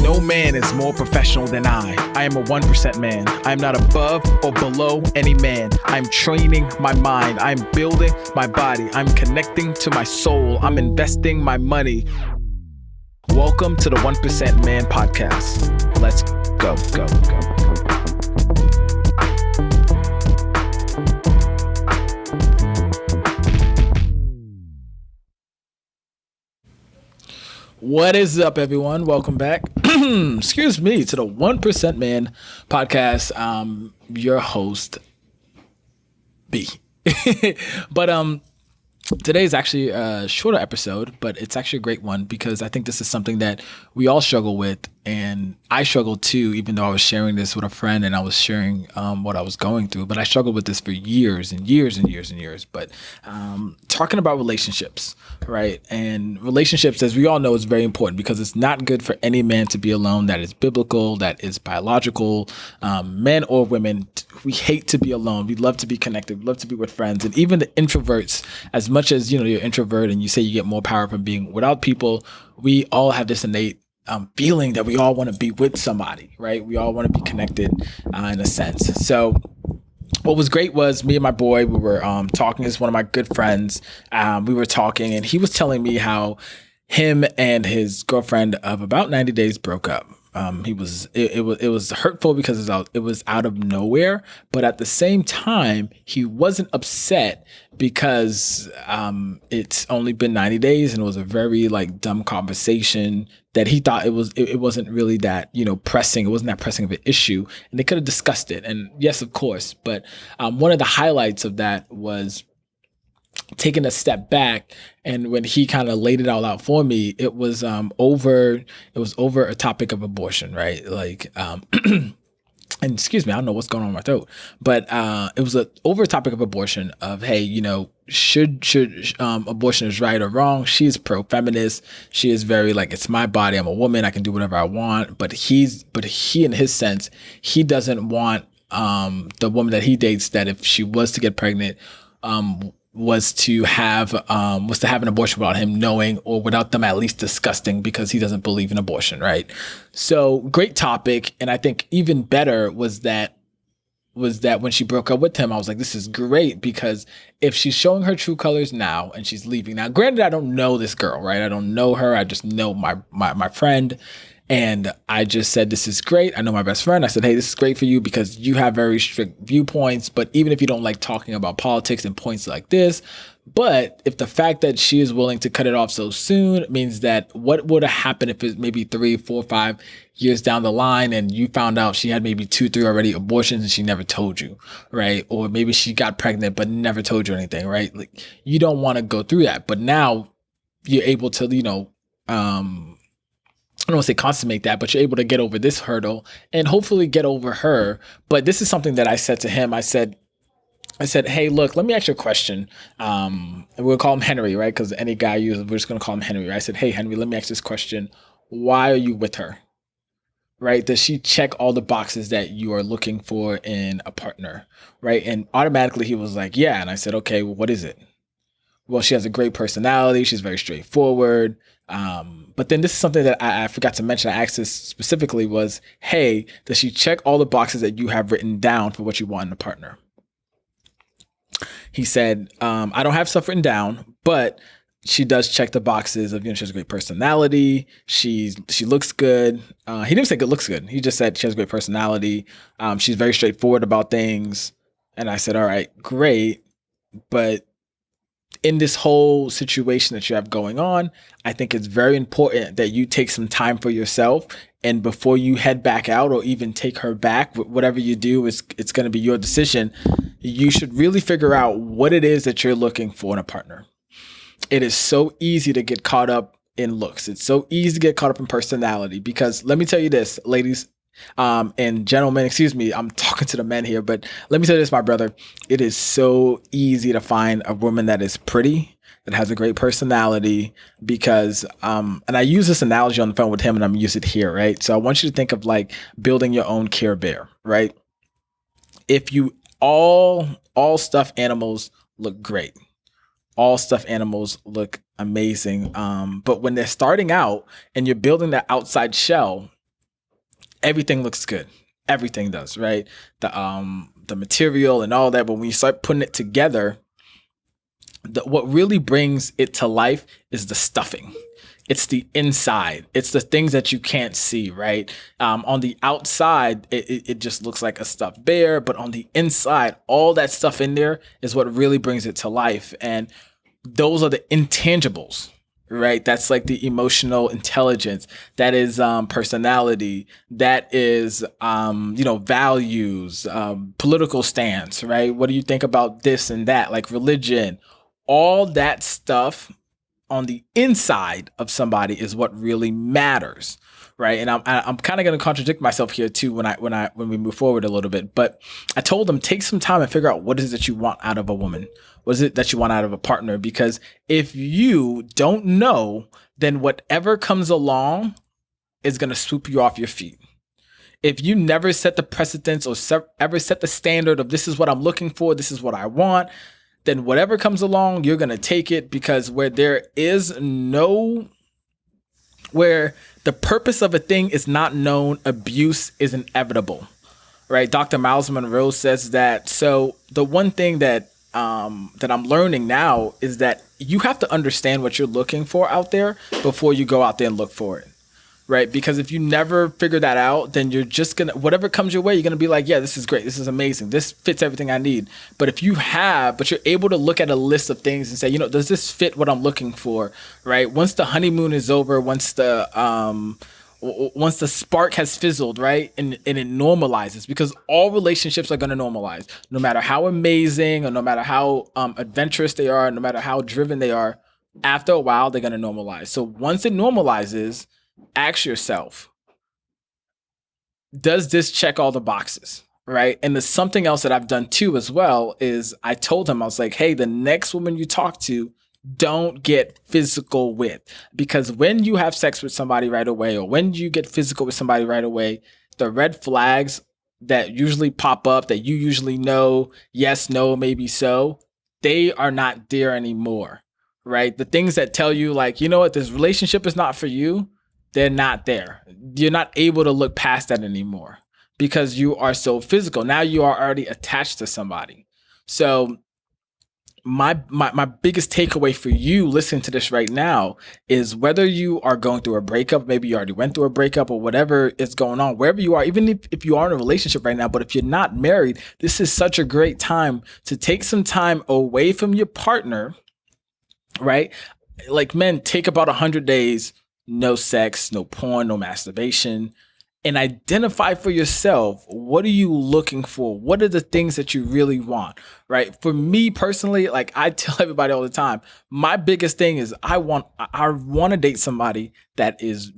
No man is more professional than I. I am a 1% man. I am not above or below any man. I'm training my mind. I'm building my body. I'm connecting to my soul. I'm investing my money. Welcome to the 1% Man Podcast. Let's go. What is up, everyone? Welcome back. Excuse me, to the 1% Man Podcast. Your host, B. But today's actually a shorter episode, but it's actually a great one because I think this is something that we all struggle with, and I struggled too, even though I was sharing this with a friend and I was sharing what I was going through. But I struggled with this for years and years and years and years. But talking about relationships, right? And relationships, as we all know, is very important because it's not good for any man to be alone. That is biblical, that is biological. Men or women, we hate to be alone. We love to be connected. We love to be with friends. And even the introverts, as much as, you're introvert and you say you get more power from being without people, we all have this innate feeling that we all want to be with somebody, right? We all want to be connected in a sense. So what was great was me and my boy, we were talking. He's one of my good friends. We were talking and he was telling me how him and his girlfriend of about 90 days broke up. It was hurtful because it was out of nowhere, but at the same time, he wasn't upset because it's only been 90 days and it was a very dumb conversation that he thought it wasn't really that, pressing. It wasn't that pressing of an issue and they could have discussed it. And yes, of course. But one of the highlights of that was taking a step back, and when he kind of laid it all out for me, it was over a topic of abortion, right? And excuse me, I don't know what's going on in my throat, but it was over a topic of abortion of, hey, should abortion is right or wrong. She's pro-feminist. She is very it's my body. I'm a woman. I can do whatever I want. But he, in his sense, he doesn't want the woman that he dates, that if she was to get pregnant, was to have an abortion without him knowing, or without them at least discussing, because he doesn't believe in abortion, right? So great topic. And I think even better was that when she broke up with him, I was like, this is great, because if she's showing her true colors now and she's leaving now, granted, I don't know this girl, right? I don't know her. I just know my friend. And I just said, this is great. I know my best friend. I said, hey, this is great for you because you have very strict viewpoints. But even if you don't like talking about politics and points like this, but if the fact that she is willing to cut it off so soon means that what would have happened if it's maybe 3, 4, 5 years down the line and you found out she had maybe 2, 3 already abortions and she never told you, right? Or maybe she got pregnant but never told you anything, right? You don't want to go through that. But now you're able to, I don't want to say consummate that, but you're able to get over this hurdle and hopefully get over her. But this is something that I said to him. I said, hey, look, let me ask you a question. We'll call him Henry, right? Because any guy we're just going to call him Henry. I said, hey, Henry, let me ask this question. Why are you with her? Right? Does she check all the boxes that you are looking for in a partner? Right? And automatically he was like, yeah. And I said, okay, well, what is it? Well, she has a great personality. She's very straightforward. But then this is something that I forgot to mention. I asked this specifically was, hey, does she check all the boxes that you have written down for what you want in a partner? He said, I don't have stuff written down, but she does check the boxes of, she has a great personality. She looks good. He didn't say good looks good. He just said she has a great personality. She's very straightforward about things. And I said, all right, great. But in this whole situation that you have going on, I think it's very important that you take some time for yourself. And before you head back out or even take her back, whatever you do, it's going to be your decision. You should really figure out what it is that you're looking for in a partner. It is so easy to get caught up in looks. It's so easy to get caught up in personality, because let me tell you this, ladies, and gentlemen, excuse me, I'm talking to the men here, but let me tell you this, my brother, it is so easy to find a woman that is pretty, that has a great personality, because, and I use this analogy on the phone with him and I'm using it here, right? So I want you to think of building your own Care Bear, right? If you all stuffed animals look great. All stuffed animals look amazing. But when they're starting out and you're building that outside shell, everything looks good. Everything does, right? The material and all that. But when you start putting it together, what really brings it to life is the stuffing. It's the inside. It's the things that you can't see, right? On the outside, it just looks like a stuffed bear, but on the inside, all that stuff in there is what really brings it to life. And those are the intangibles, right? That's like the emotional intelligence. That is personality. That is, values, political stance, right? What do you think about this and that? Like religion, all that stuff on the inside of somebody is what really matters, right? And I'm kind of going to contradict myself here too when we move forward a little bit. But I told them, take some time and figure out what is it that you want out of a woman. What is it that you want out of a partner? Because if you don't know, then whatever comes along is going to swoop you off your feet. If you never set the precedence or ever set the standard of this is what I'm looking for, this is what I want, then whatever comes along, you're going to take it, because where the purpose of a thing is not known, abuse is inevitable, right? Dr. Miles Monroe says that. So the one thing that I'm learning now is that you have to understand what you're looking for out there before you go out there and look for it. Right? Because if you never figure that out, then you're just going to, whatever comes your way, you're going to be like, yeah, this is great. This is amazing. This fits everything I need. But you're able to look at a list of things and say, does this fit what I'm looking for? Right? Once the honeymoon is over, once the spark has fizzled, right? And it normalizes, because all relationships are going to normalize, no matter how amazing or no matter how adventurous they are, no matter how driven they are, after a while, they're going to normalize. So once it normalizes, ask yourself, does this check all the boxes, right? And there's something else that I've done too as well is I told him, I was like, hey, the next woman you talk to, don't get physical with, because when you have sex with somebody right away, or when you get physical with somebody right away, the red flags that usually pop up that you usually know, yes, no, maybe so, they are not there anymore, right? The things that tell you like, what, this relationship is not for you, they're not there. You're not able to look past that anymore because you are so physical. Now you are already attached to somebody. So my biggest takeaway for you listening to this right now is whether you are going through a breakup, maybe you already went through a breakup or whatever is going on, wherever you are, even if you are in a relationship right now, but if you're not married, this is such a great time to take some time away from your partner, right? Like men, take about 100 days, no sex, no porn, no masturbation, and identify for yourself, what are you looking for? What are the things that you really want, right? For me personally, like I tell everybody all the time, my biggest thing is I want to date somebody that is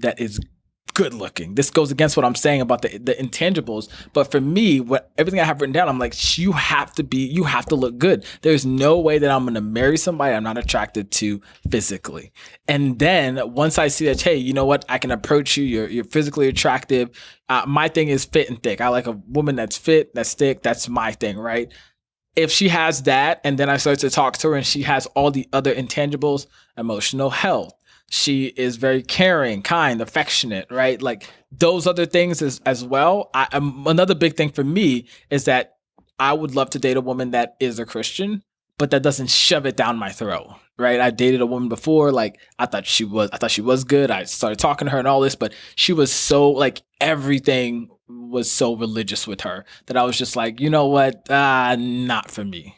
good looking. This goes against what I'm saying about the intangibles. But for me, everything I have written down, I'm like, you have to look good. There's no way that I'm going to marry somebody I'm not attracted to physically. And then once I see that, hey, you know what? I can approach you. You're physically attractive. My thing is fit and thick. I like a woman that's fit, that's thick. That's my thing, right? If she has that, and then I start to talk to her and she has all the other intangibles, emotional health, she is very caring, kind, affectionate, right? Like those other things as well. Another big thing for me is that I would love to date a woman that is a Christian, but that doesn't shove it down my throat, right? I dated a woman before, like I thought she was good. I started talking to her and all this, but she was so like everything was so religious with her that I was just like, you know what? Not for me.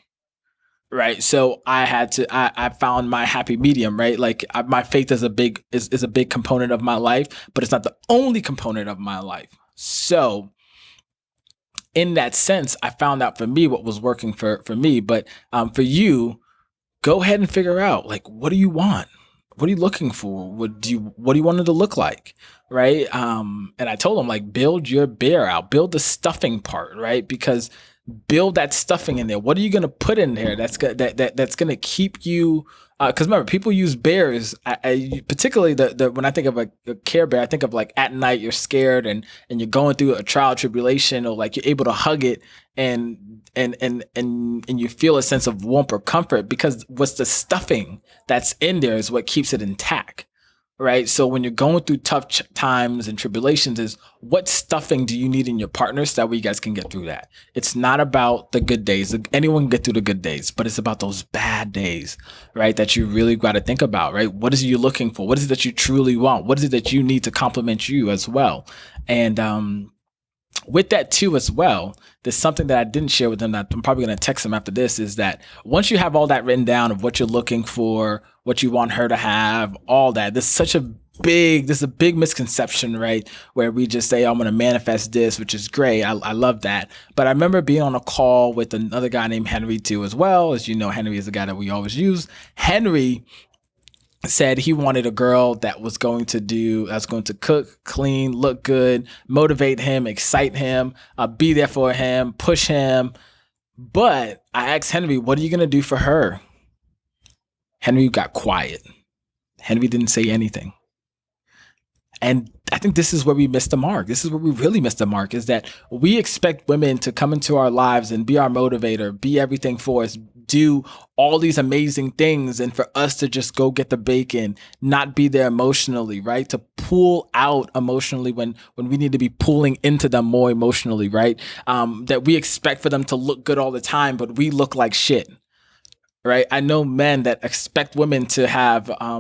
Right. So I found my happy medium, right? Like my faith is a big component of my life, but it's not the only component of my life. So in that sense, I found out for me what was working for me. But for you, go ahead and figure out, like, what do you want? What are you looking for? What do you want it to look like? Right. And I told him, like, build your bear out, build the stuffing part, right? Because build that stuffing in there. What are you going to put in there that's going to keep you? Because remember, people use bears. Particularly when I think of a Care Bear, I think of like at night you're scared and you're going through a trial tribulation, or like you're able to hug it and you feel a sense of warmth or comfort, because what's the stuffing that's in there is what keeps it intact. right? So when you're going through tough times and tribulations, is what stuffing do you need in your partner so that way you guys can get through that? It's not about the good days. Anyone can get through the good days, but it's about those bad days, right? That you really got to think about, right? What is it you're looking for? What is it that you truly want? What is it that you need to complement you as well? And with that too as well, there's something that I didn't share with them that I'm probably going to text them after this, is that once you have all that written down of what you're looking for, what you want her to have, all that, there's a big misconception, right? Where we just say, I'm going to manifest this, which is great. I love that. But I remember being on a call with another guy named Henry too as well. As you know, Henry is the guy that we always use. Henry said he wanted a girl that was going to cook, clean, look good, motivate him, excite him, be there for him, push him. But I asked Henry, what are you going to do for her? Henry got quiet. Henry didn't say anything. And I think this is where we missed the mark. This is where we really missed the mark, is that we expect women to come into our lives and be our motivator, be everything for us, do all these amazing things, and for us to just go get the bacon, not be there emotionally, right? To pull out emotionally when we need to be pulling into them more emotionally, right? That we expect for them to look good all the time, but we look like shit. Right, I know men that expect women to have a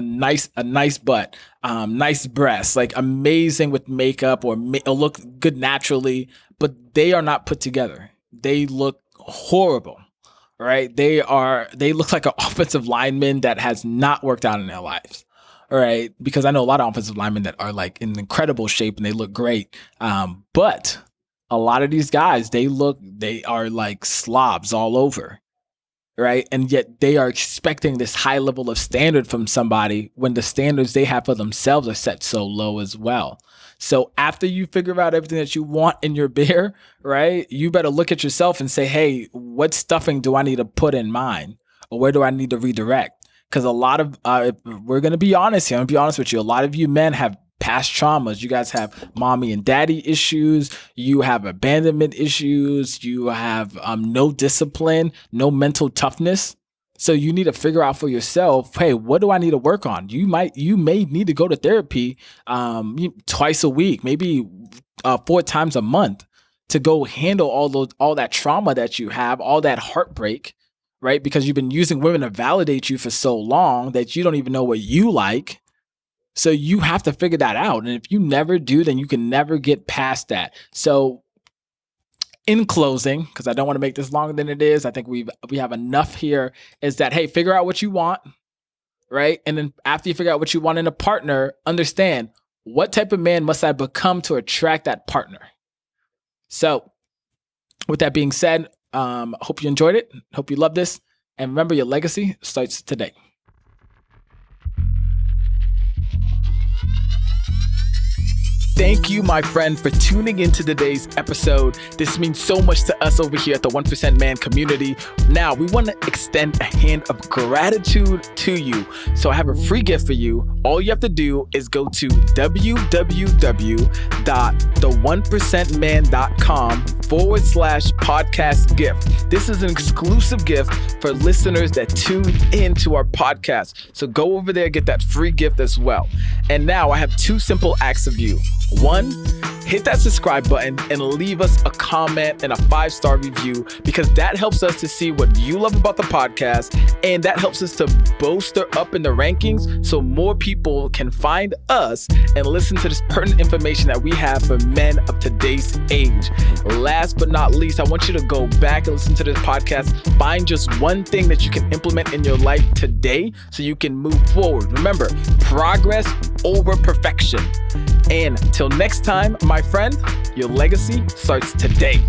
nice butt, nice breasts, like amazing with makeup or look good naturally, but they are not put together. They look horrible, right? They look like an offensive lineman that has not worked out in their lives, right? Because I know a lot of offensive linemen that are like in incredible shape and they look great, but a lot of these guys, they are like slobs all over. Right. And yet they are expecting this high level of standard from somebody when the standards they have for themselves are set so low as well. So after you figure out everything that you want in your bear, right, you better look at yourself and say, hey, what stuffing do I need to put in mine? Or where do I need to redirect? Because a lot of, we're going to be honest here. I'm going to be honest with you. A lot of you men have past traumas. You guys have mommy and daddy issues. You have abandonment issues. You have no discipline, no mental toughness. So you need to figure out for yourself, hey, what do I need to work on? You may need to go to therapy twice a week, maybe 4 times a month, to go handle all that trauma that you have, all that heartbreak, right? Because you've been using women to validate you for so long that you don't even know what you like. So you have to figure that out. And if you never do, then you can never get past that. So in closing, because I don't want to make this longer than it is, I think we have enough here, is that, hey, figure out what you want, right? And then after you figure out what you want in a partner, understand, what type of man must I become to attract that partner? So with that being said, hope you enjoyed it. Hope you love this. And remember, your legacy starts today. Thank you, my friend, for tuning into today's episode. This means so much to us over here at the 1% Man community. Now, we want to extend a hand of gratitude to you. So I have a free gift for you. All you have to do is go to www.the1percentman.com/podcast gift. This is an exclusive gift for listeners that tune into our podcast. So go over there, get that free gift as well. And now I have 2 simple acts of you. 1, hit that subscribe button and leave us a comment and a 5-star review, because that helps us to see what you love about the podcast, and that helps us to bolster up in the rankings so more people can find us and listen to this pertinent information that we have for men of today's age. Last but not least, I want you to go back and listen to this podcast. Find just one thing that you can implement in your life today so you can move forward. Remember, progress over perfection. And till next time, my friend, your legacy starts today.